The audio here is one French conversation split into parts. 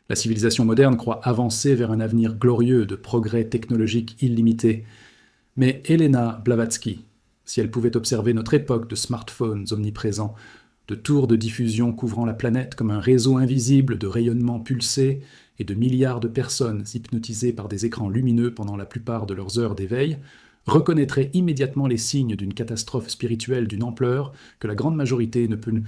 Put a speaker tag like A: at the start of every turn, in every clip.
A: La civilisation moderne croit avancer vers un avenir glorieux de progrès technologique illimité. Mais Helena Blavatsky, si elle pouvait observer notre époque de smartphones omniprésents, de tours de diffusion couvrant la planète comme un réseau invisible de rayonnements pulsés et de milliards de personnes hypnotisées par des écrans lumineux pendant la plupart de leurs heures d'éveil, reconnaîtrait immédiatement les signes d'une catastrophe spirituelle d'une ampleur que la grande majorité ne peut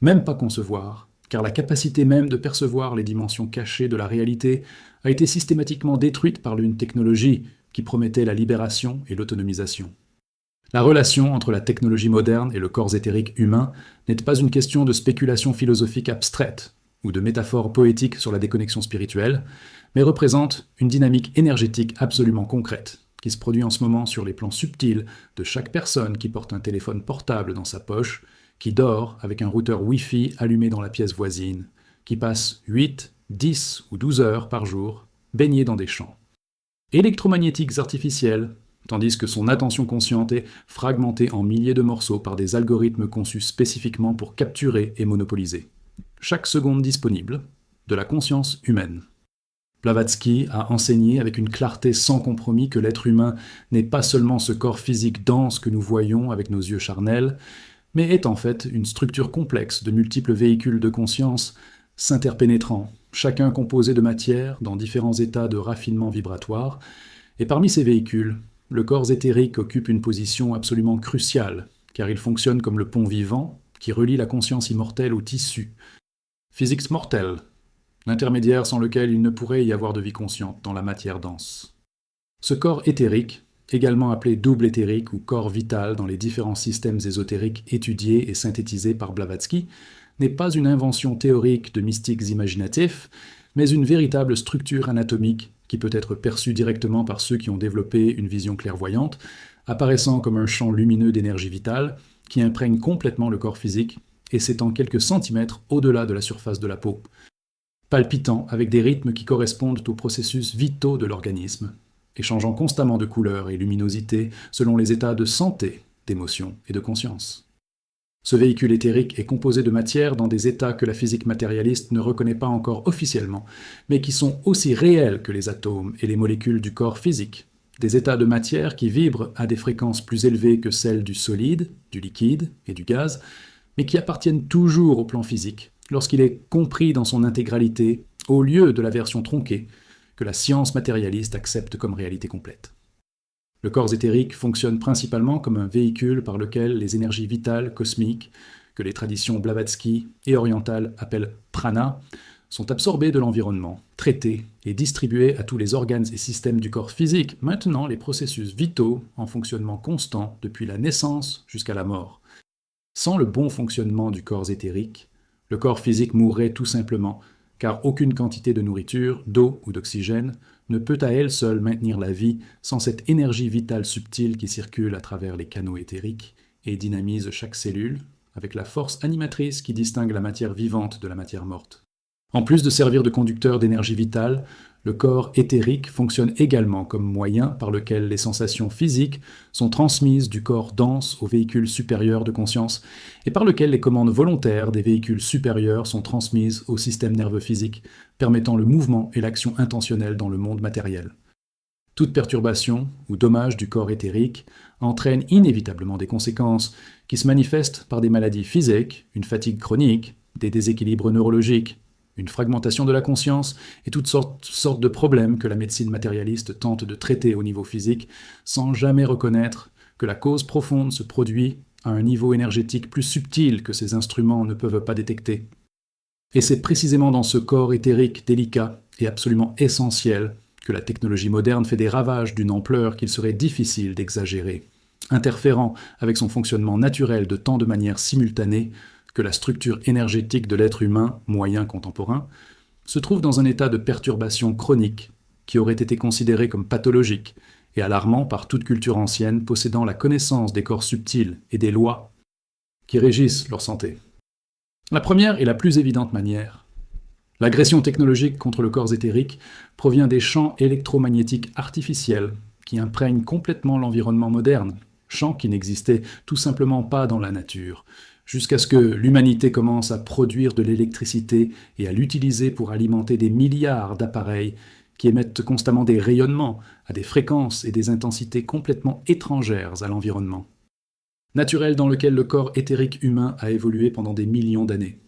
A: même pas concevoir, car la capacité même de percevoir les dimensions cachées de la réalité a été systématiquement détruite par une technologie qui promettait la libération et l'autonomisation. La relation entre la technologie moderne et le corps éthérique humain n'est pas une question de spéculation philosophique abstraite ou de métaphore poétique sur la déconnexion spirituelle, mais représente une dynamique énergétique absolument concrète, qui se produit en ce moment sur les plans subtils de chaque personne qui porte un téléphone portable dans sa poche, qui dort avec un routeur Wi-Fi allumé dans la pièce voisine, qui passe 8, 10 ou 12 heures par jour baigné dans des champs électromagnétiques artificiels, tandis que son attention consciente est fragmentée en milliers de morceaux par des algorithmes conçus spécifiquement pour capturer et monopoliser, chaque seconde disponible, de la conscience humaine. Blavatsky a enseigné avec une clarté sans compromis que l'être humain n'est pas seulement ce corps physique dense que nous voyons avec nos yeux charnels, mais est en fait une structure complexe de multiples véhicules de conscience s'interpénétrant, chacun composé de matière dans différents états de raffinement vibratoire, et parmi ces véhicules, le corps éthérique occupe une position absolument cruciale, car il fonctionne comme le pont vivant qui relie la conscience immortelle au tissu. Physics mortel, l'intermédiaire sans lequel il ne pourrait y avoir de vie consciente dans la matière dense. Ce corps éthérique, également appelé double éthérique ou corps vital dans les différents systèmes ésotériques étudiés et synthétisés par Blavatsky, n'est pas une invention théorique de mystiques imaginatifs, mais une véritable structure anatomique qui peut être perçue directement par ceux qui ont développé une vision clairvoyante, apparaissant comme un champ lumineux d'énergie vitale qui imprègne complètement le corps physique et s'étend quelques centimètres au-delà de la surface de la peau, palpitant avec des rythmes qui correspondent aux processus vitaux de l'organisme, et changeant constamment de couleur et luminosité selon les états de santé, d'émotion et de conscience. Ce véhicule éthérique est composé de matière dans des états que la physique matérialiste ne reconnaît pas encore officiellement, mais qui sont aussi réels que les atomes et les molécules du corps physique, des états de matière qui vibrent à des fréquences plus élevées que celles du solide, du liquide et du gaz, mais qui appartiennent toujours au plan physique, lorsqu'il est compris dans son intégralité, au lieu de la version tronquée que la science matérialiste accepte comme réalité complète. Le corps éthérique fonctionne principalement comme un véhicule par lequel les énergies vitales cosmiques, que les traditions Blavatsky et orientales appellent prana, sont absorbées de l'environnement, traitées et distribuées à tous les organes et systèmes du corps physique, maintenant les processus vitaux en fonctionnement constant depuis la naissance jusqu'à la mort. Sans le bon fonctionnement du corps éthérique, le corps physique mourrait tout simplement, car aucune quantité de nourriture, d'eau ou d'oxygène ne peut à elle seule maintenir la vie sans cette énergie vitale subtile qui circule à travers les canaux éthériques et dynamise chaque cellule, avec la force animatrice qui distingue la matière vivante de la matière morte. En plus de servir de conducteur d'énergie vitale, le corps éthérique fonctionne également comme moyen par lequel les sensations physiques sont transmises du corps dense au véhicule supérieur de conscience et par lequel les commandes volontaires des véhicules supérieurs sont transmises au système nerveux physique, permettant le mouvement et l'action intentionnelle dans le monde matériel. Toute perturbation ou dommage du corps éthérique entraîne inévitablement des conséquences qui se manifestent par des maladies physiques, une fatigue chronique, des déséquilibres neurologiques, une fragmentation de la conscience et toutes sortes de problèmes que la médecine matérialiste tente de traiter au niveau physique sans jamais reconnaître que la cause profonde se produit à un niveau énergétique plus subtil que ces instruments ne peuvent pas détecter. Et c'est précisément dans ce corps éthérique délicat et absolument essentiel que la technologie moderne fait des ravages d'une ampleur qu'il serait difficile d'exagérer, interférant avec son fonctionnement naturel de tant de manières simultanées que la structure énergétique de l'être humain moyen contemporain se trouve dans un état de perturbation chronique qui aurait été considéré comme pathologique et alarmant par toute culture ancienne possédant la connaissance des corps subtils et des lois qui régissent leur santé. La première et la plus évidente manière. L'agression technologique contre le corps éthérique provient des champs électromagnétiques artificiels qui imprègnent complètement l'environnement moderne, champs qui n'existaient tout simplement pas dans la nature, jusqu'à ce que l'humanité commence à produire de l'électricité et à l'utiliser pour alimenter des milliards d'appareils qui émettent constamment des rayonnements à des fréquences et des intensités complètement étrangères à l'environnement, naturel dans lequel le corps éthérique humain a évolué pendant des millions d'années.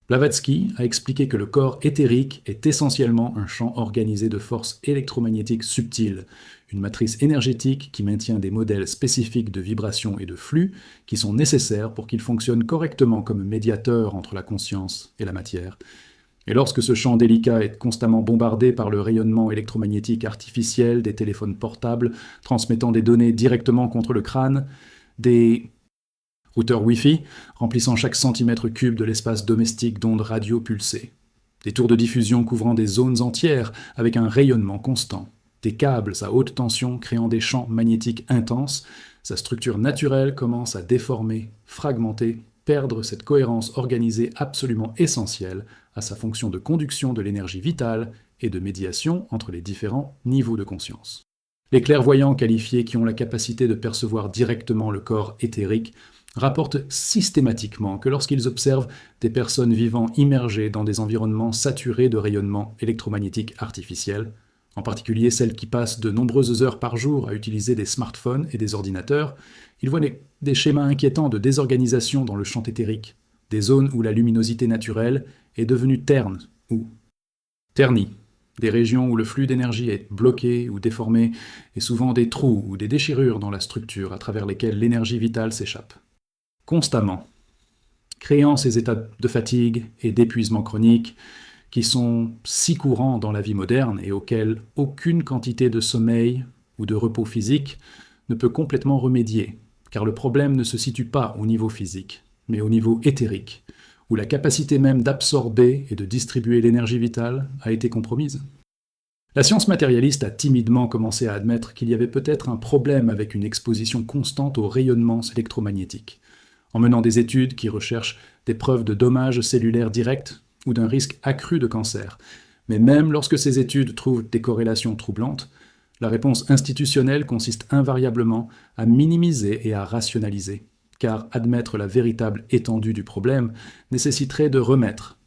A: Blavatsky a expliqué que le corps éthérique est essentiellement un champ organisé de forces électromagnétiques subtiles, une matrice énergétique qui maintient des modèles spécifiques de vibrations et de flux qui sont nécessaires pour qu'il fonctionne correctement comme médiateur entre la conscience et la matière. Et lorsque ce champ délicat est constamment bombardé par le rayonnement électromagnétique artificiel des téléphones portables transmettant des données directement contre le crâne, des routeurs Wi-Fi remplissant chaque centimètre cube de l'espace domestique d'ondes radio pulsées, des tours de diffusion couvrant des zones entières avec un rayonnement constant, des câbles à haute tension créant des champs magnétiques intenses, sa structure naturelle commence à déformer, fragmenter, perdre cette cohérence organisée absolument essentielle à sa fonction de conduction de l'énergie vitale et de médiation entre les différents niveaux de conscience. Les clairvoyants qualifiés qui ont la capacité de percevoir directement le corps éthérique rapportent systématiquement que lorsqu'ils observent des personnes vivant immergées dans des environnements saturés de rayonnements électromagnétiques artificiels, en particulier celles qui passent de nombreuses heures par jour à utiliser des smartphones et des ordinateurs, ils voient des schémas inquiétants de désorganisation dans le champ éthérique, des zones où la luminosité naturelle est devenue terne ou ternie, des régions où le flux d'énergie est bloqué ou déformé, et souvent des trous ou des déchirures dans la structure à travers lesquelles l'énergie vitale s'échappe. Constamment, créant ces états de fatigue et d'épuisement chronique qui sont si courants dans la vie moderne et auxquels aucune quantité de sommeil ou de repos physique ne peut complètement remédier, car le problème ne se situe pas au niveau physique, mais au niveau éthérique, où la capacité même d'absorber et de distribuer l'énergie vitale a été compromise. La science matérialiste a timidement commencé à admettre qu'il y avait peut-être un problème avec une exposition constante aux rayonnements électromagnétiques, en menant des études qui recherchent des preuves de dommages cellulaires directs ou d'un risque accru de cancer. Mais même lorsque ces études trouvent des corrélations troublantes, la réponse institutionnelle consiste invariablement à minimiser et à rationaliser, car admettre la véritable étendue du problème nécessiterait de remettre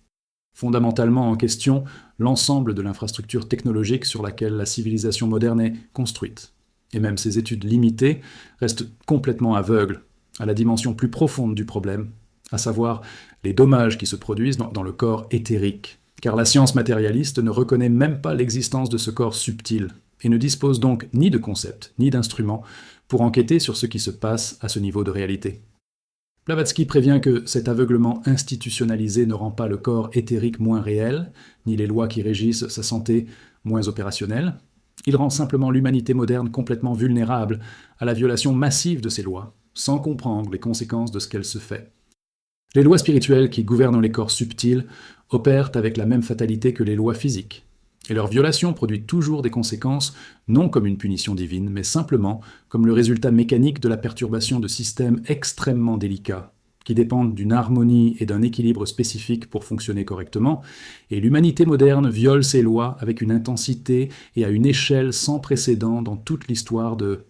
A: fondamentalement en question l'ensemble de l'infrastructure technologique sur laquelle la civilisation moderne est construite. Et même ces études limitées restent complètement aveugles à la dimension plus profonde du problème, à savoir les dommages qui se produisent dans le corps éthérique, car la science matérialiste ne reconnaît même pas l'existence de ce corps subtil, et ne dispose donc ni de concepts, ni d'instruments pour enquêter sur ce qui se passe à ce niveau de réalité. Blavatsky prévient que cet aveuglement institutionnalisé ne rend pas le corps éthérique moins réel, ni les lois qui régissent sa santé moins opérationnelles. Il rend simplement l'humanité moderne complètement vulnérable à la violation massive de ces lois, sans comprendre les conséquences de ce qu'elle se fait. Les lois spirituelles qui gouvernent les corps subtils opèrent avec la même fatalité que les lois physiques, et leur violation produit toujours des conséquences, non comme une punition divine, mais simplement comme le résultat mécanique de la perturbation de systèmes extrêmement délicats, qui dépendent d'une harmonie et d'un équilibre spécifique pour fonctionner correctement, et l'humanité moderne viole ces lois avec une intensité et à une échelle sans précédent dans toute l'histoire de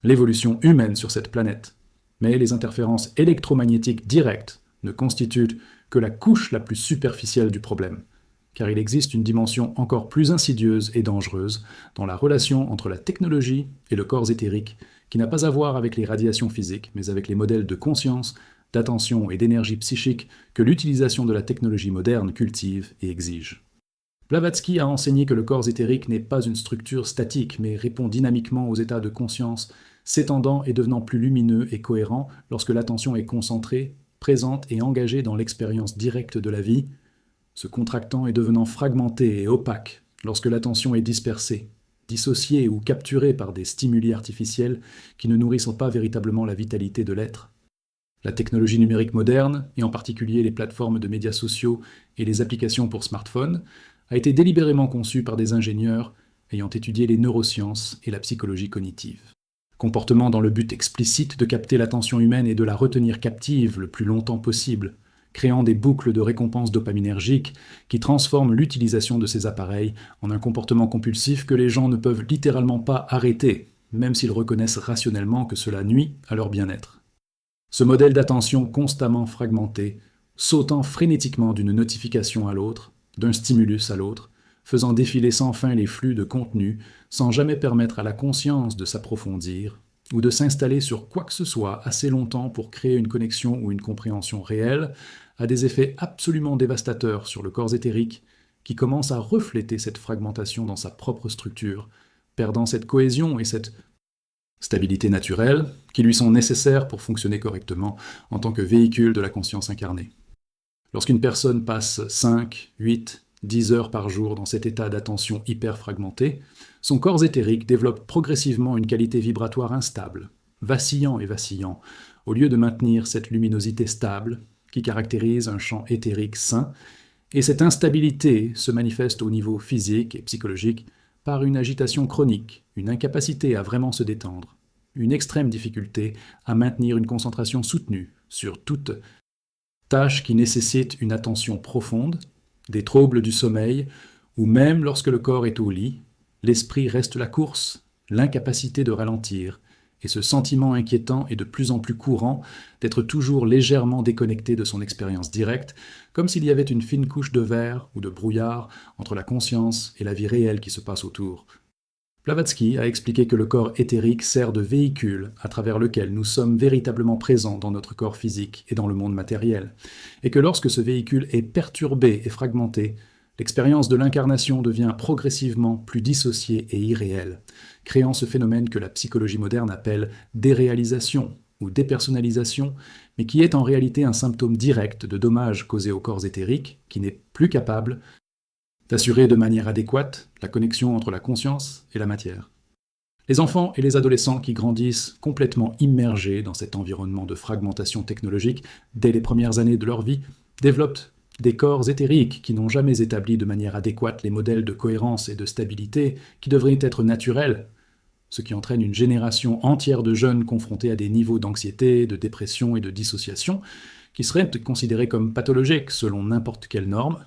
A: l'évolution humaine sur cette planète. Mais les interférences électromagnétiques directes ne constituent que la couche la plus superficielle du problème, car il existe une dimension encore plus insidieuse et dangereuse dans la relation entre la technologie et le corps éthérique, qui n'a pas à voir avec les radiations physiques, mais avec les modèles de conscience, d'attention et d'énergie psychique que l'utilisation de la technologie moderne cultive et exige. Blavatsky a enseigné que le corps éthérique n'est pas une structure statique, mais répond dynamiquement aux états de conscience, s'étendant et devenant plus lumineux et cohérent lorsque l'attention est concentrée, présente et engagée dans l'expérience directe de la vie, se contractant et devenant fragmenté et opaque lorsque l'attention est dispersée, dissociée ou capturée par des stimuli artificiels qui ne nourrissent pas véritablement la vitalité de l'être. La technologie numérique moderne, et en particulier les plateformes de médias sociaux et les applications pour smartphones, a été délibérément conçue par des ingénieurs ayant étudié les neurosciences et la psychologie cognitive. Comportement dans le but explicite de capter l'attention humaine et de la retenir captive le plus longtemps possible, créant des boucles de récompenses dopaminergiques qui transforment l'utilisation de ces appareils en un comportement compulsif que les gens ne peuvent littéralement pas arrêter, même s'ils reconnaissent rationnellement que cela nuit à leur bien-être. Ce modèle d'attention constamment fragmenté, sautant frénétiquement d'une notification à l'autre, d'un stimulus à l'autre, faisant défiler sans fin les flux de contenu, sans jamais permettre à la conscience de s'approfondir, ou de s'installer sur quoi que ce soit assez longtemps pour créer une connexion ou une compréhension réelle, a des effets absolument dévastateurs sur le corps éthérique, qui commence à refléter cette fragmentation dans sa propre structure, perdant cette cohésion et cette stabilité naturelle qui lui sont nécessaires pour fonctionner correctement en tant que véhicule de la conscience incarnée. Lorsqu'une personne passe 5, 8, 10 heures par jour dans cet état d'attention hyper fragmenté, son corps éthérique développe progressivement une qualité vibratoire instable, vacillant et vacillant, au lieu de maintenir cette luminosité stable qui caractérise un champ éthérique sain, et cette instabilité se manifeste au niveau physique et psychologique par une agitation chronique, une incapacité à vraiment se détendre, une extrême difficulté à maintenir une concentration soutenue sur toute tâche qui nécessite une attention profonde, des troubles du sommeil, ou même lorsque le corps est au lit, l'esprit reste la course, l'incapacité de ralentir, et ce sentiment inquiétant est de plus en plus courant d'être toujours légèrement déconnecté de son expérience directe, comme s'il y avait une fine couche de verre ou de brouillard entre la conscience et la vie réelle qui se passe autour. Blavatsky a expliqué que le corps éthérique sert de véhicule à travers lequel nous sommes véritablement présents dans notre corps physique et dans le monde matériel, et que lorsque ce véhicule est perturbé et fragmenté, l'expérience de l'incarnation devient progressivement plus dissociée et irréelle, créant ce phénomène que la psychologie moderne appelle déréalisation ou dépersonnalisation, mais qui est en réalité un symptôme direct de dommages causés au corps éthérique qui n'est plus capable d'assurer de manière adéquate la connexion entre la conscience et la matière. Les enfants et les adolescents qui grandissent complètement immergés dans cet environnement de fragmentation technologique dès les premières années de leur vie développent des corps éthériques qui n'ont jamais établi de manière adéquate les modèles de cohérence et de stabilité qui devraient être naturels, ce qui entraîne une génération entière de jeunes confrontés à des niveaux d'anxiété, de dépression et de dissociation qui seraient considérés comme pathologiques selon n'importe quelle norme,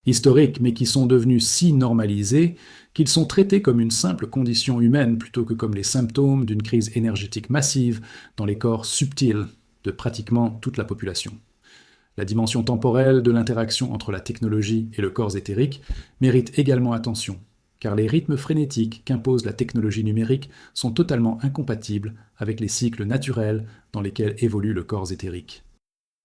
A: historiques mais qui sont devenus si normalisés qu'ils sont traités comme une simple condition humaine plutôt que comme les symptômes d'une crise énergétique massive dans les corps subtils de pratiquement toute la population. La dimension temporelle de l'interaction entre la technologie et le corps éthérique mérite également attention, car les rythmes frénétiques qu'impose la technologie numérique sont totalement incompatibles avec les cycles naturels dans lesquels évolue le corps éthérique.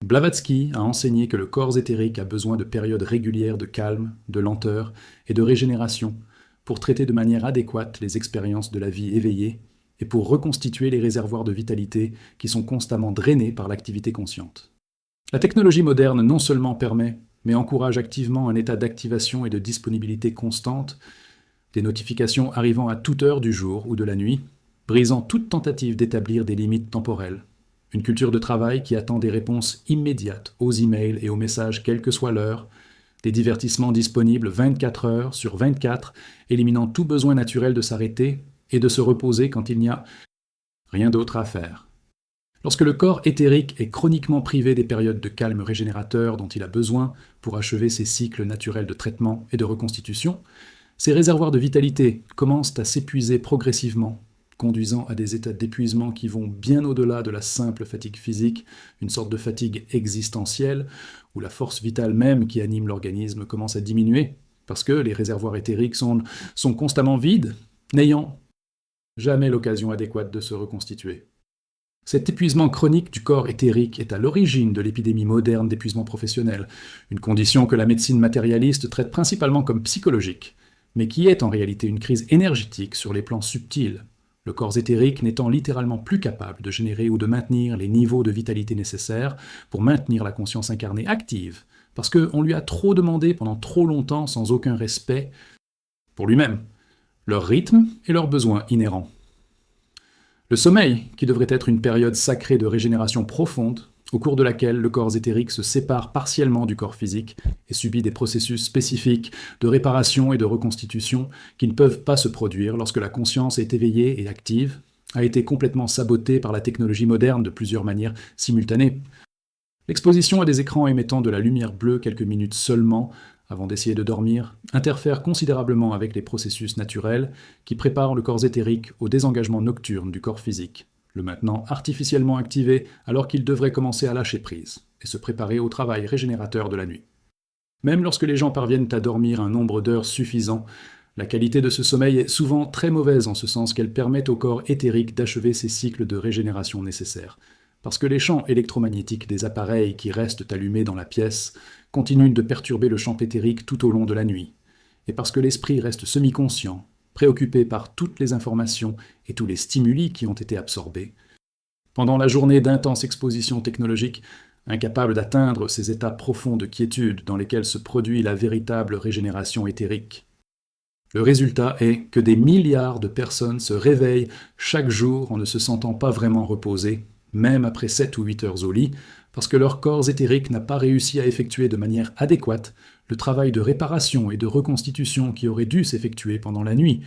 A: Blavatsky a enseigné que le corps éthérique a besoin de périodes régulières de calme, de lenteur et de régénération pour traiter de manière adéquate les expériences de la vie éveillée et pour reconstituer les réservoirs de vitalité qui sont constamment drainés par l'activité consciente. La technologie moderne non seulement permet, mais encourage activement un état d'activation et de disponibilité constante, des notifications arrivant à toute heure du jour ou de la nuit, brisant toute tentative d'établir des limites temporelles. Une culture de travail qui attend des réponses immédiates aux emails et aux messages quelle que soit l'heure, des divertissements disponibles 24 heures sur 24, éliminant tout besoin naturel de s'arrêter et de se reposer quand il n'y a rien d'autre à faire. Lorsque le corps éthérique est chroniquement privé des périodes de calme régénérateur dont il a besoin pour achever ses cycles naturels de traitement et de reconstitution, ses réservoirs de vitalité commencent à s'épuiser progressivement, conduisant à des états d'épuisement qui vont bien au-delà de la simple fatigue physique, une sorte de fatigue existentielle, où la force vitale même qui anime l'organisme commence à diminuer, parce que les réservoirs éthériques sont constamment vides, n'ayant jamais l'occasion adéquate de se reconstituer. Cet épuisement chronique du corps éthérique est à l'origine de l'épidémie moderne d'épuisement professionnel, une condition que la médecine matérialiste traite principalement comme psychologique, mais qui est en réalité une crise énergétique sur les plans subtils, le corps éthérique n'étant littéralement plus capable de générer ou de maintenir les niveaux de vitalité nécessaires pour maintenir la conscience incarnée active, parce qu'on lui a trop demandé pendant trop longtemps sans aucun respect pour lui-même, leur rythme et leurs besoins inhérents. Le sommeil, qui devrait être une période sacrée de régénération profonde, au cours de laquelle le corps éthérique se sépare partiellement du corps physique et subit des processus spécifiques de réparation et de reconstitution qui ne peuvent pas se produire lorsque la conscience est éveillée et active, a été complètement saboté par la technologie moderne de plusieurs manières simultanées. L'exposition à des écrans émettant de la lumière bleue quelques minutes seulement avant d'essayer de dormir, interfère considérablement avec les processus naturels qui préparent le corps éthérique au désengagement nocturne du corps physique, le maintenant artificiellement activé alors qu'il devrait commencer à lâcher prise et se préparer au travail régénérateur de la nuit. Même lorsque les gens parviennent à dormir un nombre d'heures suffisant, la qualité de ce sommeil est souvent très mauvaise en ce sens qu'elle permet au corps éthérique d'achever ses cycles de régénération nécessaires, parce que les champs électromagnétiques des appareils qui restent allumés dans la pièce continuent de perturber le champ éthérique tout au long de la nuit, et parce que l'esprit reste semi-conscient, préoccupé par toutes les informations et tous les stimuli qui ont été absorbés. Pendant la journée d'intense exposition technologique, incapable d'atteindre ces états profonds de quiétude dans lesquels se produit la véritable régénération éthérique. Le résultat est que des milliards de personnes se réveillent chaque jour en ne se sentant pas vraiment reposées, même après 7 ou 8 heures au lit, parce que leur corps éthérique n'a pas réussi à effectuer de manière adéquate le travail de réparation et de reconstitution qui aurait dû s'effectuer pendant la nuit,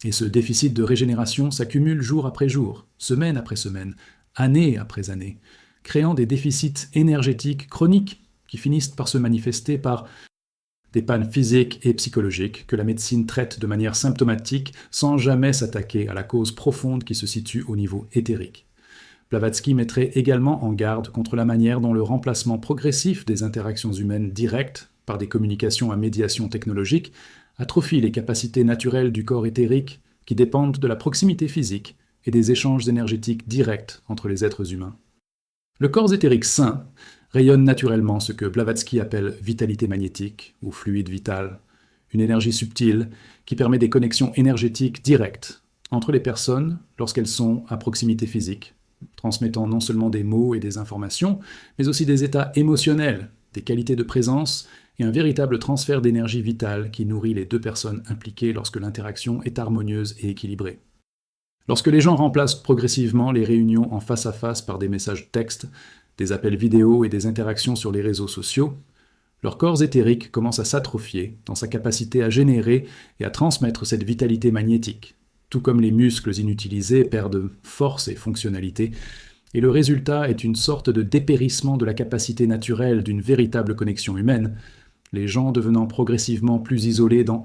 A: et ce déficit de régénération s'accumule jour après jour, semaine après semaine, année après année, créant des déficits énergétiques chroniques qui finissent par se manifester par des pannes physiques et psychologiques que la médecine traite de manière symptomatique sans jamais s'attaquer à la cause profonde qui se situe au niveau éthérique. Blavatsky mettrait également en garde contre la manière dont le remplacement progressif des interactions humaines directes par des communications à médiation technologique atrophie les capacités naturelles du corps éthérique qui dépendent de la proximité physique et des échanges énergétiques directs entre les êtres humains. Le corps éthérique sain rayonne naturellement ce que Blavatsky appelle vitalité magnétique ou fluide vital, une énergie subtile qui permet des connexions énergétiques directes entre les personnes lorsqu'elles sont à proximité physique, transmettant non seulement des mots et des informations, mais aussi des états émotionnels, des qualités de présence et un véritable transfert d'énergie vitale qui nourrit les deux personnes impliquées lorsque l'interaction est harmonieuse et équilibrée. Lorsque les gens remplacent progressivement les réunions en face à face par des messages textes, des appels vidéo et des interactions sur les réseaux sociaux, leur corps éthérique commence à s'atrophier dans sa capacité à générer et à transmettre cette vitalité magnétique, tout comme les muscles inutilisés perdent force et fonctionnalité, et le résultat est une sorte de dépérissement de la capacité naturelle d'une véritable connexion humaine, les gens devenant progressivement plus isolés dans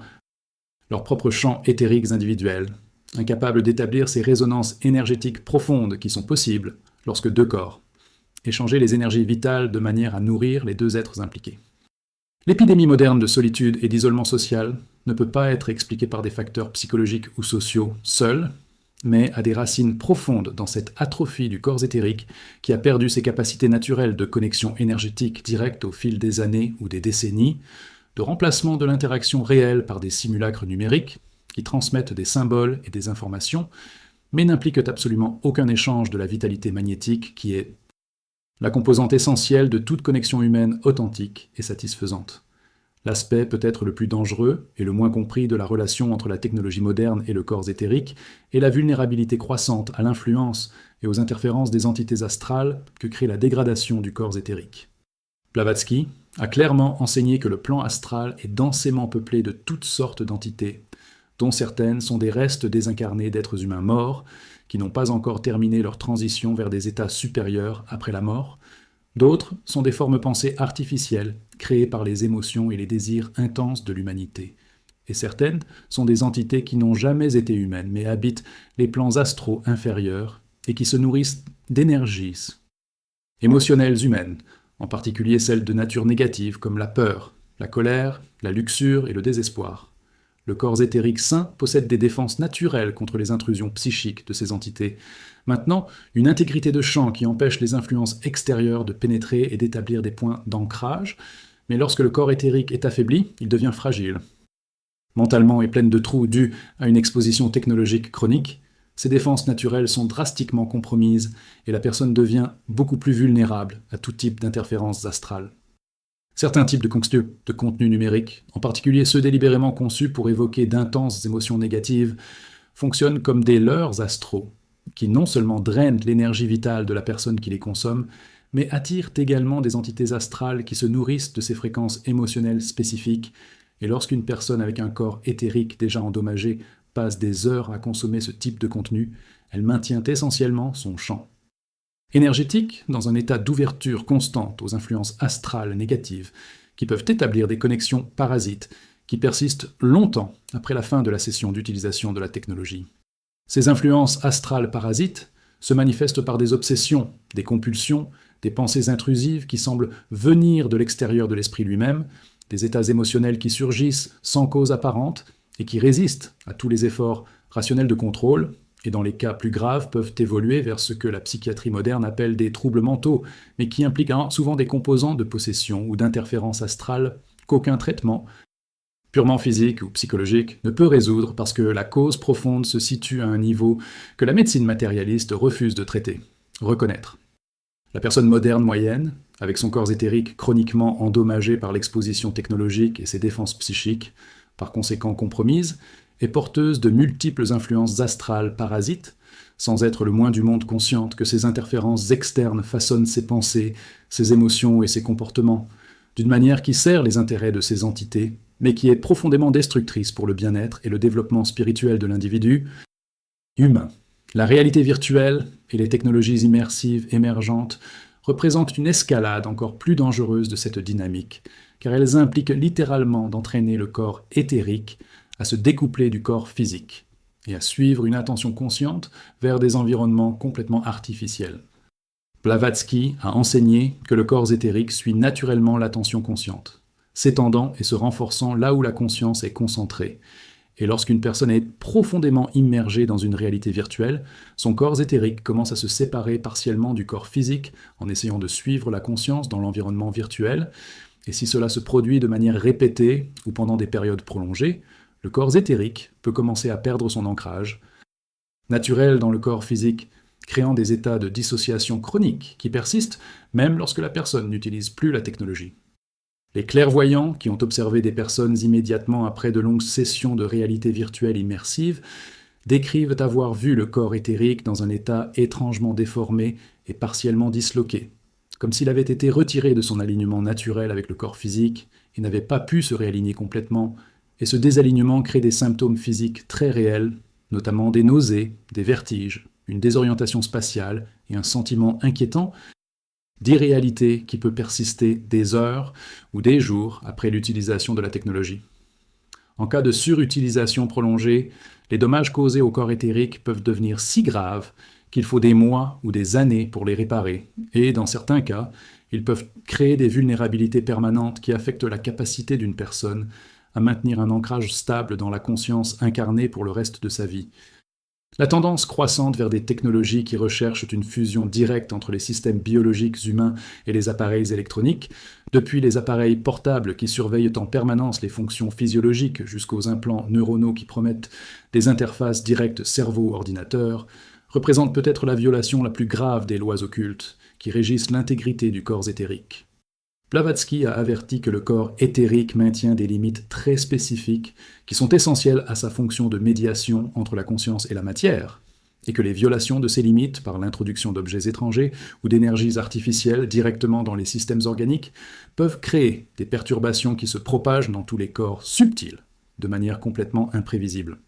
A: leurs propres champs éthériques individuels, incapables d'établir ces résonances énergétiques profondes qui sont possibles lorsque deux corps échanger les énergies vitales de manière à nourrir les deux êtres impliqués. L'épidémie moderne de solitude et d'isolement social ne peut pas être expliquée par des facteurs psychologiques ou sociaux seuls, mais a des racines profondes dans cette atrophie du corps éthérique qui a perdu ses capacités naturelles de connexion énergétique directe au fil des années ou des décennies, de remplacement de l'interaction réelle par des simulacres numériques qui transmettent des symboles et des informations, mais n'impliquent absolument aucun échange de la vitalité magnétique qui est la composante essentielle de toute connexion humaine authentique et satisfaisante. L'aspect peut-être le plus dangereux et le moins compris de la relation entre la technologie moderne et le corps éthérique est la vulnérabilité croissante à l'influence et aux interférences des entités astrales que crée la dégradation du corps éthérique. Blavatsky a clairement enseigné que le plan astral est densément peuplé de toutes sortes d'entités, dont certaines sont des restes désincarnés d'êtres humains morts, qui n'ont pas encore terminé leur transition vers des états supérieurs après la mort. D'autres sont des formes pensées artificielles, créées par les émotions et les désirs intenses de l'humanité. Et certaines sont des entités qui n'ont jamais été humaines, mais habitent les plans astraux inférieurs et qui se nourrissent d'énergies émotionnelles humaines, en particulier celles de nature négative comme la peur, la colère, la luxure et le désespoir. Le corps éthérique sain possède des défenses naturelles contre les intrusions psychiques de ces entités. Maintenant, une intégrité de champ qui empêche les influences extérieures de pénétrer et d'établir des points d'ancrage, mais lorsque le corps éthérique est affaibli, il devient fragile. Mentalement et pleine de trous dus à une exposition technologique chronique, ces défenses naturelles sont drastiquement compromises et la personne devient beaucoup plus vulnérable à tout type d'interférences astrales. Certains types de contenus numériques, en particulier ceux délibérément conçus pour évoquer d'intenses émotions négatives, fonctionnent comme des leurres astraux, qui non seulement drainent l'énergie vitale de la personne qui les consomme, mais attirent également des entités astrales qui se nourrissent de ces fréquences émotionnelles spécifiques, et lorsqu'une personne avec un corps éthérique déjà endommagé passe des heures à consommer ce type de contenu, elle maintient essentiellement son champ énergétique dans un état d'ouverture constante aux influences astrales négatives qui peuvent établir des connexions parasites qui persistent longtemps après la fin de la session d'utilisation de la technologie. Ces influences astrales parasites se manifeste par des obsessions, des compulsions, des pensées intrusives qui semblent venir de l'extérieur de l'esprit lui-même, des états émotionnels qui surgissent sans cause apparente et qui résistent à tous les efforts rationnels de contrôle, et dans les cas plus graves peuvent évoluer vers ce que la psychiatrie moderne appelle des troubles mentaux, mais qui impliquent souvent des composants de possession ou d'interférence astrale qu'aucun traitement, purement physique ou psychologique, ne peut résoudre parce que la cause profonde se situe à un niveau que la médecine matérialiste refuse de traiter, reconnaître. La personne moderne moyenne, avec son corps éthérique chroniquement endommagé par l'exposition technologique et ses défenses psychiques, par conséquent compromises, est porteuse de multiples influences astrales parasites, sans être le moins du monde consciente que ces interférences externes façonnent ses pensées, ses émotions et ses comportements, d'une manière qui sert les intérêts de ces entités, mais qui est profondément destructrice pour le bien-être et le développement spirituel de l'individu humain. La réalité virtuelle et les technologies immersives émergentes représentent une escalade encore plus dangereuse de cette dynamique, car elles impliquent littéralement d'entraîner le corps éthérique à se découpler du corps physique et à suivre une attention consciente vers des environnements complètement artificiels. Blavatsky a enseigné que le corps éthérique suit naturellement l'attention consciente, s'étendant et se renforçant là où la conscience est concentrée. Et lorsqu'une personne est profondément immergée dans une réalité virtuelle, son corps éthérique commence à se séparer partiellement du corps physique en essayant de suivre la conscience dans l'environnement virtuel. Et si cela se produit de manière répétée ou pendant des périodes prolongées, le corps éthérique peut commencer à perdre son ancrage, naturel dans le corps physique, créant des états de dissociation chronique qui persistent même lorsque la personne n'utilise plus la technologie. Les clairvoyants, qui ont observé des personnes immédiatement après de longues sessions de réalité virtuelle immersive, décrivent avoir vu le corps éthérique dans un état étrangement déformé et partiellement disloqué, comme s'il avait été retiré de son alignement naturel avec le corps physique et n'avait pas pu se réaligner complètement, et ce désalignement crée des symptômes physiques très réels, notamment des nausées, des vertiges, une désorientation spatiale et un sentiment inquiétant d'irréalité qui peut persister des heures ou des jours après l'utilisation de la technologie. En cas de surutilisation prolongée, les dommages causés au corps éthérique peuvent devenir si graves qu'il faut des mois ou des années pour les réparer, et dans certains cas, ils peuvent créer des vulnérabilités permanentes qui affectent la capacité d'une personne à maintenir un ancrage stable dans la conscience incarnée pour le reste de sa vie. La tendance croissante vers des technologies qui recherchent une fusion directe entre les systèmes biologiques humains et les appareils électroniques, depuis les appareils portables qui surveillent en permanence les fonctions physiologiques jusqu'aux implants neuronaux qui promettent des interfaces directes cerveau-ordinateur, représente peut-être la violation la plus grave des lois occultes qui régissent l'intégrité du corps éthérique. Blavatsky a averti que le corps éthérique maintient des limites très spécifiques qui sont essentielles à sa fonction de médiation entre la conscience et la matière, et que les violations de ces limites par l'introduction d'objets étrangers ou d'énergies artificielles directement dans les systèmes organiques peuvent créer des perturbations qui se propagent dans tous les corps subtils, de manière complètement imprévisible.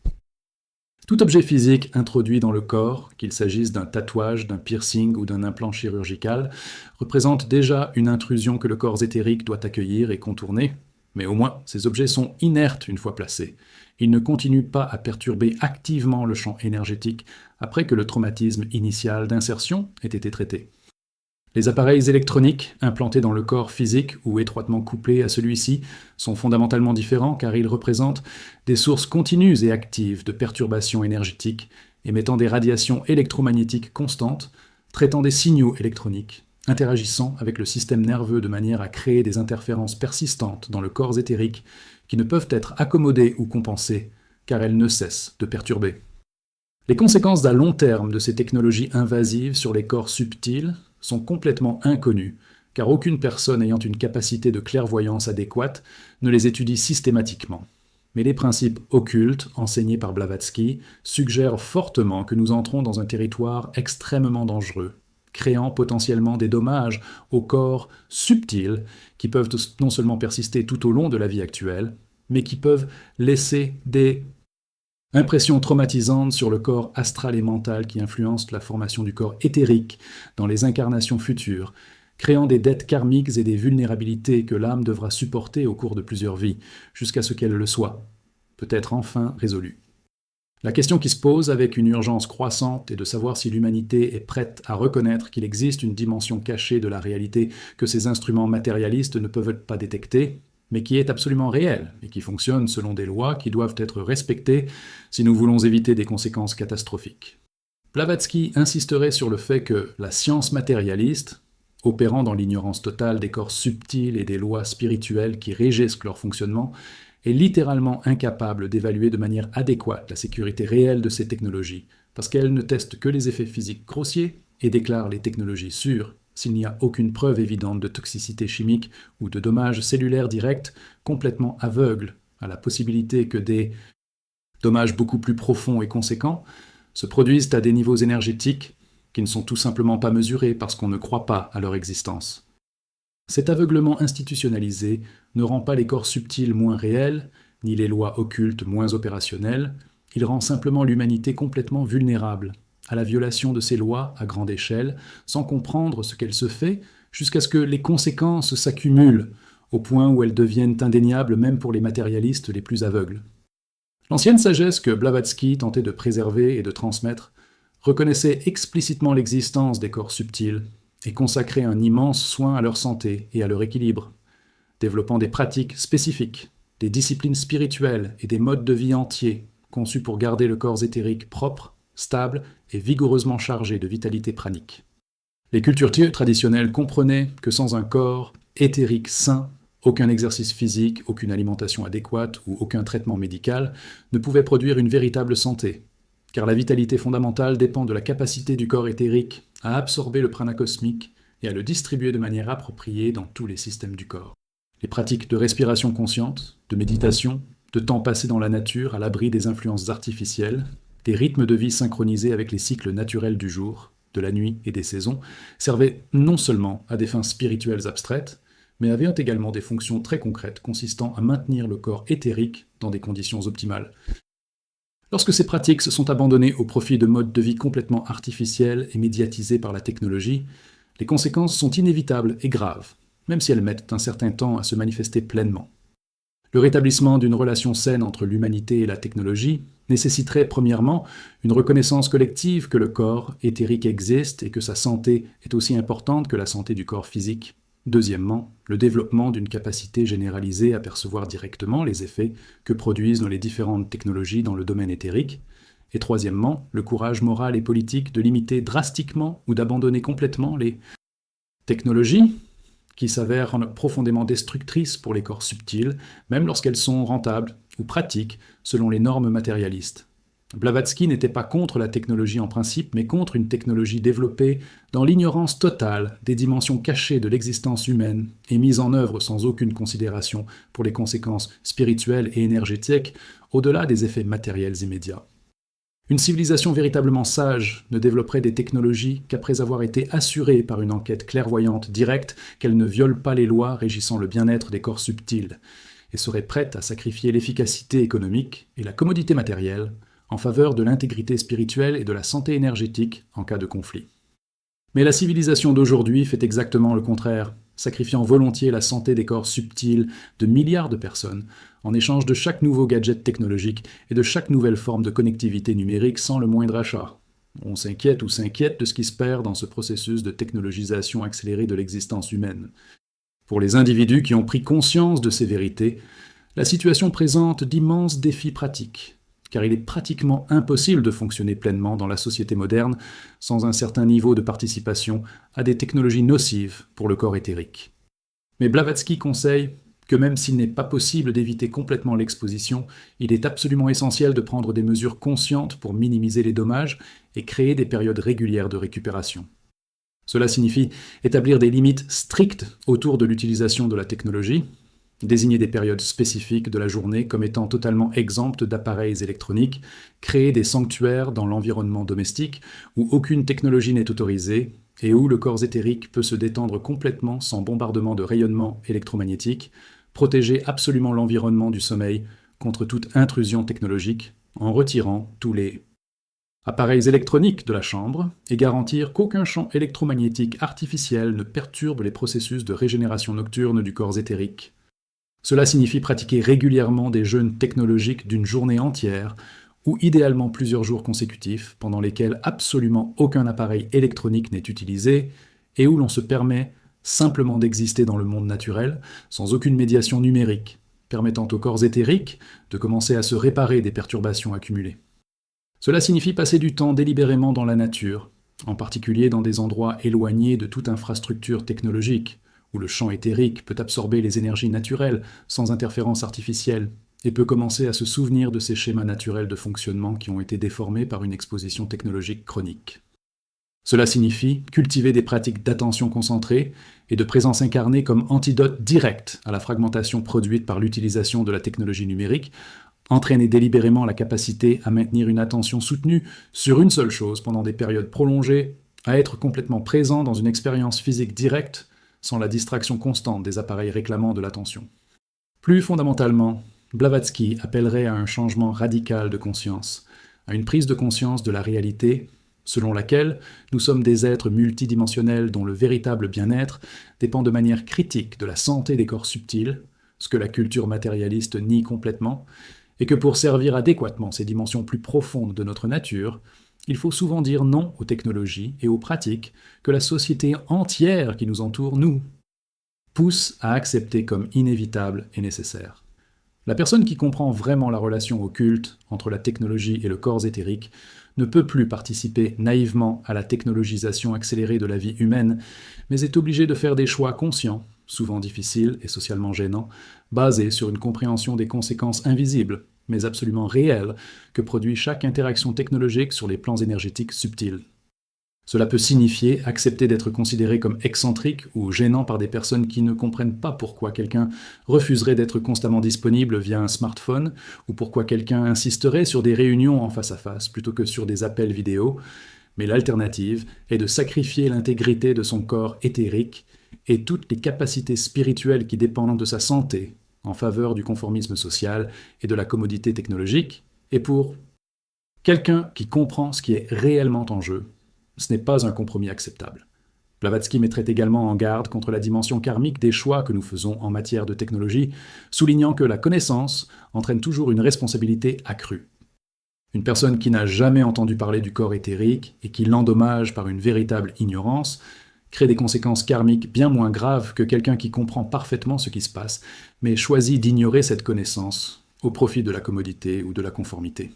A: Tout objet physique introduit dans le corps, qu'il s'agisse d'un tatouage, d'un piercing ou d'un implant chirurgical, représente déjà une intrusion que le corps éthérique doit accueillir et contourner, mais au moins ces objets sont inertes une fois placés. Ils ne continuent pas à perturber activement le champ énergétique après que le traumatisme initial d'insertion ait été traité. Les appareils électroniques implantés dans le corps physique ou étroitement couplés à celui-ci sont fondamentalement différents car ils représentent des sources continues et actives de perturbations énergétiques, émettant des radiations électromagnétiques constantes, traitant des signaux électroniques, interagissant avec le système nerveux de manière à créer des interférences persistantes dans le corps éthérique qui ne peuvent être accommodées ou compensées car elles ne cessent de perturber. Les conséquences à long terme de ces technologies invasives sur les corps subtils sont complètement inconnues, car aucune personne ayant une capacité de clairvoyance adéquate ne les étudie systématiquement. Mais les principes occultes enseignés par Blavatsky suggèrent fortement que nous entrons dans un territoire extrêmement dangereux, créant potentiellement des dommages au corps subtils qui peuvent non seulement persister tout au long de la vie actuelle, mais qui peuvent laisser des impressions traumatisantes sur le corps astral et mental qui influencent la formation du corps éthérique dans les incarnations futures, créant des dettes karmiques et des vulnérabilités que l'âme devra supporter au cours de plusieurs vies, jusqu'à ce qu'elle le soit, peut-être enfin résolue. La question qui se pose avec une urgence croissante est de savoir si l'humanité est prête à reconnaître qu'il existe une dimension cachée de la réalité que ces instruments matérialistes ne peuvent pas détecter, mais qui est absolument réelle et qui fonctionne selon des lois qui doivent être respectées si nous voulons éviter des conséquences catastrophiques. Blavatsky insisterait sur le fait que la science matérialiste, opérant dans l'ignorance totale des corps subtils et des lois spirituelles qui régissent leur fonctionnement, est littéralement incapable d'évaluer de manière adéquate la sécurité réelle de ces technologies, parce qu'elle ne teste que les effets physiques grossiers et déclare les technologies sûres s'il n'y a aucune preuve évidente de toxicité chimique ou de dommages cellulaires directs, complètement aveugle à la possibilité que des dommages beaucoup plus profonds et conséquents se produisent à des niveaux énergétiques qui ne sont tout simplement pas mesurés parce qu'on ne croit pas à leur existence. Cet aveuglement institutionnalisé ne rend pas les corps subtils moins réels, ni les lois occultes moins opérationnelles, il rend simplement l'humanité complètement vulnérable à la violation de ces lois à grande échelle, sans comprendre ce qu'elle se fait, jusqu'à ce que les conséquences s'accumulent, au point où elles deviennent indéniables même pour les matérialistes les plus aveugles. L'ancienne sagesse que Blavatsky tentait de préserver et de transmettre reconnaissait explicitement l'existence des corps subtils, et consacrer un immense soin à leur santé et à leur équilibre, développant des pratiques spécifiques, des disciplines spirituelles et des modes de vie entiers conçus pour garder le corps éthérique propre, stable et vigoureusement chargé de vitalité pranique. Les cultures traditionnelles comprenaient que sans un corps éthérique sain, aucun exercice physique, aucune alimentation adéquate ou aucun traitement médical ne pouvait produire une véritable santé, car la vitalité fondamentale dépend de la capacité du corps éthérique à absorber le prana cosmique et à le distribuer de manière appropriée dans tous les systèmes du corps. Les pratiques de respiration consciente, de méditation, de temps passé dans la nature à l'abri des influences artificielles, des rythmes de vie synchronisés avec les cycles naturels du jour, de la nuit et des saisons, servaient non seulement à des fins spirituelles abstraites, mais avaient également des fonctions très concrètes consistant à maintenir le corps éthérique dans des conditions optimales. Lorsque ces pratiques se sont abandonnées au profit de modes de vie complètement artificiels et médiatisés par la technologie, les conséquences sont inévitables et graves, même si elles mettent un certain temps à se manifester pleinement. Le rétablissement d'une relation saine entre l'humanité et la technologie nécessiterait premièrement une reconnaissance collective que le corps éthérique existe et que sa santé est aussi importante que la santé du corps physique. Deuxièmement, le développement d'une capacité généralisée à percevoir directement les effets que produisent les différentes technologies dans le domaine éthérique. Et troisièmement, le courage moral et politique de limiter drastiquement ou d'abandonner complètement les technologies qui s'avèrent profondément destructrices pour les corps subtils, même lorsqu'elles sont rentables ou pratiques selon les normes matérialistes. Blavatsky n'était pas contre la technologie en principe, mais contre une technologie développée dans l'ignorance totale des dimensions cachées de l'existence humaine et mise en œuvre sans aucune considération pour les conséquences spirituelles et énergétiques au-delà des effets matériels immédiats. Une civilisation véritablement sage ne développerait des technologies qu'après avoir été assurée par une enquête clairvoyante directe qu'elles ne violent pas les lois régissant le bien-être des corps subtils, et serait prête à sacrifier l'efficacité économique et la commodité matérielle en faveur de l'intégrité spirituelle et de la santé énergétique en cas de conflit. Mais la civilisation d'aujourd'hui fait exactement le contraire, sacrifiant volontiers la santé des corps subtils de milliards de personnes en échange de chaque nouveau gadget technologique et de chaque nouvelle forme de connectivité numérique sans le moindre achat. On s'inquiète de ce qui se perd dans ce processus de technologisation accélérée de l'existence humaine. Pour les individus qui ont pris conscience de ces vérités, la situation présente d'immenses défis pratiques, car il est pratiquement impossible de fonctionner pleinement dans la société moderne sans un certain niveau de participation à des technologies nocives pour le corps éthérique. Mais Blavatsky conseille que même s'il n'est pas possible d'éviter complètement l'exposition, il est absolument essentiel de prendre des mesures conscientes pour minimiser les dommages et créer des périodes régulières de récupération. Cela signifie établir des limites strictes autour de l'utilisation de la technologie, désigner des périodes spécifiques de la journée comme étant totalement exemptes d'appareils électroniques, créer des sanctuaires dans l'environnement domestique où aucune technologie n'est autorisée et où le corps éthérique peut se détendre complètement sans bombardement de rayonnement électromagnétique, protéger absolument l'environnement du sommeil contre toute intrusion technologique en retirant tous les appareils électroniques de la chambre et garantir qu'aucun champ électromagnétique artificiel ne perturbe les processus de régénération nocturne du corps éthérique. Cela signifie pratiquer régulièrement des jeûnes technologiques d'une journée entière ou idéalement plusieurs jours consécutifs pendant lesquels absolument aucun appareil électronique n'est utilisé et où l'on se permet simplement d'exister dans le monde naturel sans aucune médiation numérique, permettant aux corps éthériques de commencer à se réparer des perturbations accumulées. Cela signifie passer du temps délibérément dans la nature, en particulier dans des endroits éloignés de toute infrastructure technologique, où le champ éthérique peut absorber les énergies naturelles sans interférence artificielle et peut commencer à se souvenir de ces schémas naturels de fonctionnement qui ont été déformés par une exposition technologique chronique. Cela signifie cultiver des pratiques d'attention concentrée et de présence incarnée comme antidote direct à la fragmentation produite par l'utilisation de la technologie numérique, entraîner délibérément la capacité à maintenir une attention soutenue sur une seule chose pendant des périodes prolongées, à être complètement présent dans une expérience physique directe sans la distraction constante des appareils réclamant de l'attention. Plus fondamentalement, Blavatsky appellerait à un changement radical de conscience, à une prise de conscience de la réalité, selon laquelle nous sommes des êtres multidimensionnels dont le véritable bien-être dépend de manière critique de la santé des corps subtils, ce que la culture matérialiste nie complètement, et que pour servir adéquatement ces dimensions plus profondes de notre nature, il faut souvent dire non aux technologies et aux pratiques que la société entière qui nous entoure, nous, pousse à accepter comme inévitables et nécessaires. La personne qui comprend vraiment la relation occulte entre la technologie et le corps éthérique ne peut plus participer naïvement à la technologisation accélérée de la vie humaine, mais est obligée de faire des choix conscients, souvent difficiles et socialement gênants, basés sur une compréhension des conséquences invisibles, mais absolument réelles, que produit chaque interaction technologique sur les plans énergétiques subtils. Cela peut signifier accepter d'être considéré comme excentrique ou gênant par des personnes qui ne comprennent pas pourquoi quelqu'un refuserait d'être constamment disponible via un smartphone ou pourquoi quelqu'un insisterait sur des réunions en face à face plutôt que sur des appels vidéo, mais l'alternative est de sacrifier l'intégrité de son corps éthérique et toutes les capacités spirituelles qui dépendent de sa santé en faveur du conformisme social et de la commodité technologique, et pour quelqu'un qui comprend ce qui est réellement en jeu, ce n'est pas un compromis acceptable. Blavatsky mettrait également en garde contre la dimension karmique des choix que nous faisons en matière de technologie, soulignant que la connaissance entraîne toujours une responsabilité accrue. Une personne qui n'a jamais entendu parler du corps éthérique et qui l'endommage par une véritable ignorance crée des conséquences karmiques bien moins graves que quelqu'un qui comprend parfaitement ce qui se passe, mais choisit d'ignorer cette connaissance au profit de la commodité ou de la conformité.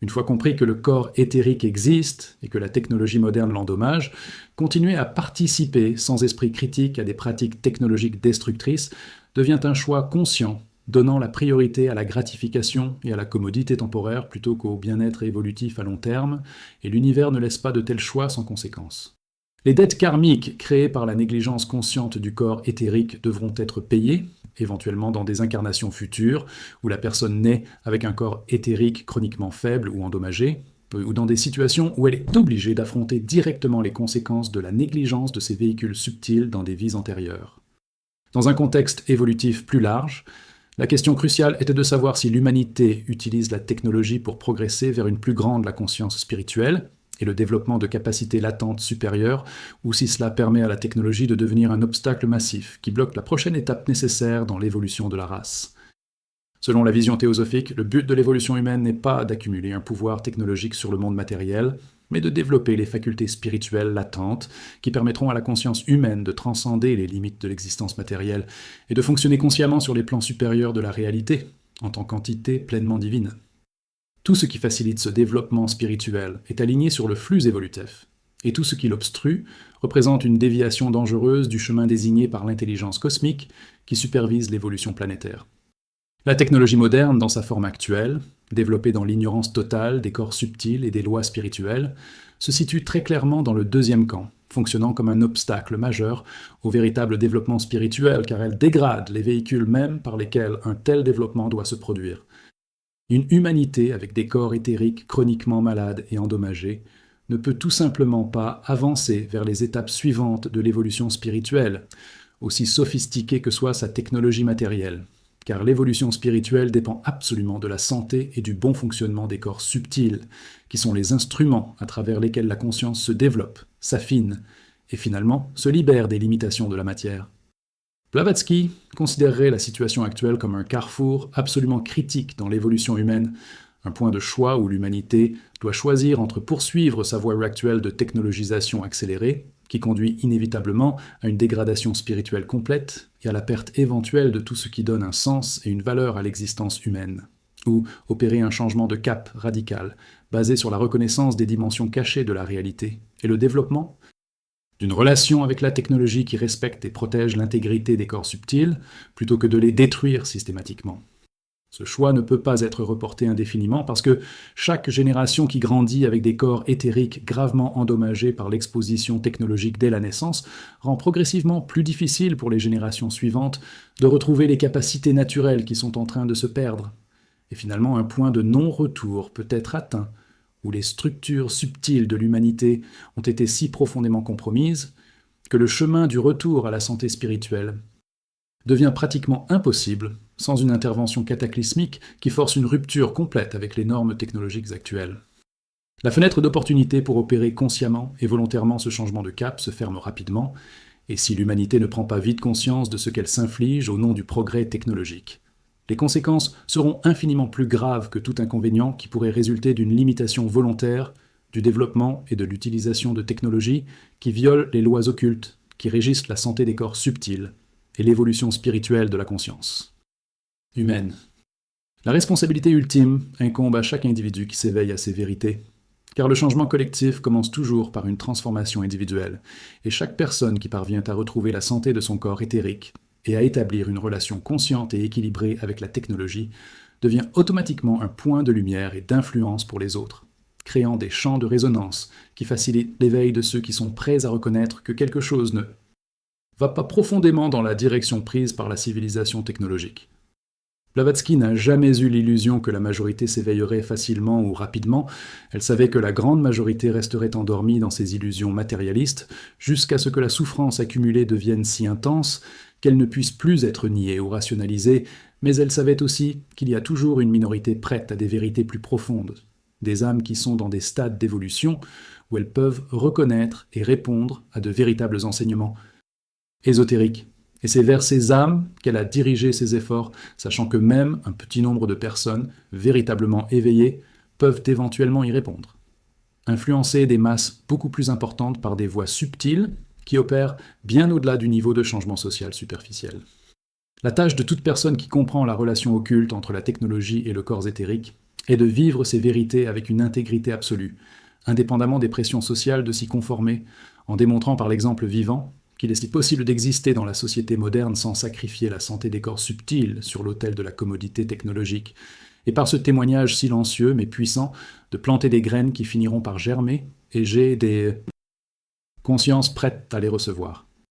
A: Une fois compris que le corps éthérique existe et que la technologie moderne l'endommage, continuer à participer sans esprit critique à des pratiques technologiques destructrices devient un choix conscient, donnant la priorité à la gratification et à la commodité temporaire plutôt qu'au bien-être évolutif à long terme, et l'univers ne laisse pas de tels choix sans conséquence. Les dettes karmiques créées par la négligence consciente du corps éthérique devront être payées, éventuellement dans des incarnations futures, où la personne naît avec un corps éthérique chroniquement faible ou endommagé, ou dans des situations où elle est obligée d'affronter directement les conséquences de la négligence de ces véhicules subtils dans des vies antérieures. Dans un contexte évolutif plus large, la question cruciale était de savoir si l'humanité utilise la technologie pour progresser vers une plus grande la conscience spirituelle, et le développement de capacités latentes supérieures, ou si cela permet à la technologie de devenir un obstacle massif qui bloque la prochaine étape nécessaire dans l'évolution de la race. Selon la vision théosophique, le but de l'évolution humaine n'est pas d'accumuler un pouvoir technologique sur le monde matériel, mais de développer les facultés spirituelles latentes qui permettront à la conscience humaine de transcender les limites de l'existence matérielle et de fonctionner consciemment sur les plans supérieurs de la réalité, en tant qu'entité pleinement divine. Tout ce qui facilite ce développement spirituel est aligné sur le flux évolutif, et tout ce qui l'obstrue représente une déviation dangereuse du chemin désigné par l'intelligence cosmique qui supervise l'évolution planétaire. La technologie moderne, dans sa forme actuelle, développée dans l'ignorance totale des corps subtils et des lois spirituelles, se situe très clairement dans le deuxième camp, fonctionnant comme un obstacle majeur au véritable développement spirituel, car elle dégrade les véhicules mêmes par lesquels un tel développement doit se produire. Une humanité avec des corps éthériques chroniquement malades et endommagés ne peut tout simplement pas avancer vers les étapes suivantes de l'évolution spirituelle, aussi sophistiquée que soit sa technologie matérielle, car l'évolution spirituelle dépend absolument de la santé et du bon fonctionnement des corps subtils, qui sont les instruments à travers lesquels la conscience se développe, s'affine, et finalement se libère des limitations de la matière. Blavatsky considérerait la situation actuelle comme un carrefour absolument critique dans l'évolution humaine, un point de choix où l'humanité doit choisir entre poursuivre sa voie actuelle de technologisation accélérée, qui conduit inévitablement à une dégradation spirituelle complète et à la perte éventuelle de tout ce qui donne un sens et une valeur à l'existence humaine, ou opérer un changement de cap radical, basé sur la reconnaissance des dimensions cachées de la réalité, et le développement d'une relation avec la technologie qui respecte et protège l'intégrité des corps subtils, plutôt que de les détruire systématiquement. Ce choix ne peut pas être reporté indéfiniment parce que chaque génération qui grandit avec des corps éthériques gravement endommagés par l'exposition technologique dès la naissance rend progressivement plus difficile pour les générations suivantes de retrouver les capacités naturelles qui sont en train de se perdre. Et finalement, un point de non-retour peut être atteint où les structures subtiles de l'humanité ont été si profondément compromises que le chemin du retour à la santé spirituelle devient pratiquement impossible sans une intervention cataclysmique qui force une rupture complète avec les normes technologiques actuelles. La fenêtre d'opportunité pour opérer consciemment et volontairement ce changement de cap se ferme rapidement, et si l'humanité ne prend pas vite conscience de ce qu'elle s'inflige au nom du progrès technologique, les conséquences seront infiniment plus graves que tout inconvénient qui pourrait résulter d'une limitation volontaire du développement et de l'utilisation de technologies qui violent les lois occultes qui régissent la santé des corps subtils et l'évolution spirituelle de la conscience humaine. La responsabilité ultime incombe à chaque individu qui s'éveille à ces vérités, car le changement collectif commence toujours par une transformation individuelle, et chaque personne qui parvient à retrouver la santé de son corps éthérique et à établir une relation consciente et équilibrée avec la technologie devient automatiquement un point de lumière et d'influence pour les autres, créant des champs de résonance qui facilitent l'éveil de ceux qui sont prêts à reconnaître que quelque chose ne va pas profondément dans la direction prise par la civilisation technologique. Blavatsky n'a jamais eu l'illusion que la majorité s'éveillerait facilement ou rapidement, elle savait que la grande majorité resterait endormie dans ses illusions matérialistes jusqu'à ce que la souffrance accumulée devienne si intense qu'elle ne puisse plus être niée ou rationalisée, mais elle savait aussi qu'il y a toujours une minorité prête à des vérités plus profondes, des âmes qui sont dans des stades d'évolution où elles peuvent reconnaître et répondre à de véritables enseignements ésotériques. Et c'est vers ces âmes qu'elle a dirigé ses efforts, sachant que même un petit nombre de personnes véritablement éveillées peuvent éventuellement y répondre. Influencer des masses beaucoup plus importantes par des voies subtiles qui opèrent bien au-delà du niveau de changement social superficiel. La tâche de toute personne qui comprend la relation occulte entre la technologie et le corps éthérique est de vivre ces vérités avec une intégrité absolue, indépendamment des pressions sociales de s'y conformer, en démontrant par l'exemple vivant qu'il est possible d'exister dans la société moderne sans sacrifier la santé des corps subtils sur l'autel de la commodité technologique, et par ce témoignage silencieux mais puissant de planter des graines qui finiront par germer, et j'ai des consciences prêtes à les recevoir.